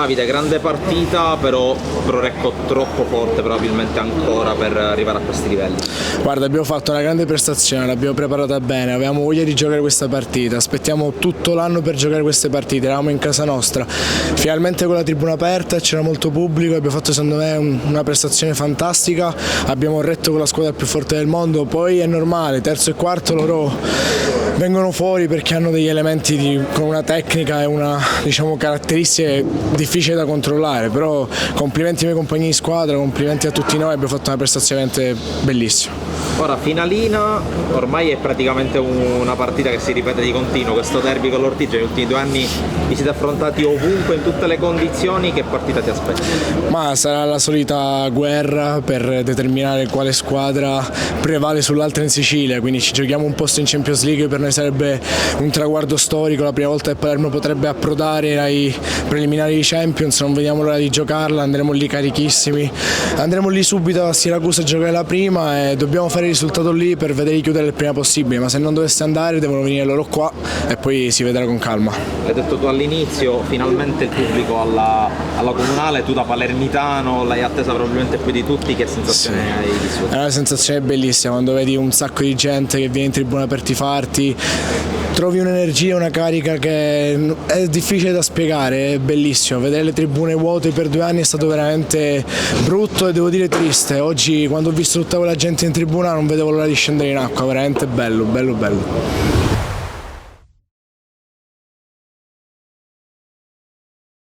Davide, grande partita, però ecco, troppo forte probabilmente ancora per arrivare a questi livelli. Guarda, abbiamo fatto una grande prestazione, l'abbiamo preparata bene, avevamo voglia di giocare questa partita, aspettiamo tutto l'anno per giocare queste partite, eravamo in casa nostra, finalmente con la tribuna aperta, c'era molto pubblico, abbiamo fatto secondo me una prestazione fantastica, abbiamo retto con la squadra più forte del mondo, poi è normale, terzo e quarto loro vengono fuori perché hanno degli elementi con una tecnica e una caratteristiche difficili da controllare, però complimenti ai miei compagni di squadra, complimenti a tutti noi, abbiamo fatto una prestazione veramente bellissima. Ora, finalina, ormai è praticamente una partita che si ripete di continuo, questo derby con l'Ortigia, negli ultimi 2 anni vi siete affrontati ovunque, in tutte le condizioni, che partita ti aspetti? Ma sarà la solita guerra per determinare quale squadra prevale sull'altra in Sicilia, quindi ci giochiamo un posto in Champions League, per noi sarebbe un traguardo storico, la prima volta che Palermo potrebbe approdare ai preliminari di Champions, non vediamo l'ora di giocarla, andremo lì carichissimi, andremo lì subito a Siracusa a giocare la prima e dobbiamo fare il risultato lì per vedere di chiudere il prima possibile, ma se non dovesse andare devono venire loro qua e poi si vedrà con calma. L'hai detto tu all'inizio, finalmente il pubblico alla comunale, tu da palermitano l'hai attesa probabilmente più di tutti, che sensazione hai vissuto? È una sensazione bellissima quando vedi un sacco di gente che viene in tribuna per tifarti, trovi un'energia, una carica che è difficile da spiegare, è bellissimo, vedere le tribune vuote per 2 anni è stato veramente brutto e devo dire triste, oggi quando ho visto tutta quella gente in tribuna non vedevo l'ora di scendere in acqua, veramente bello, bello, bello.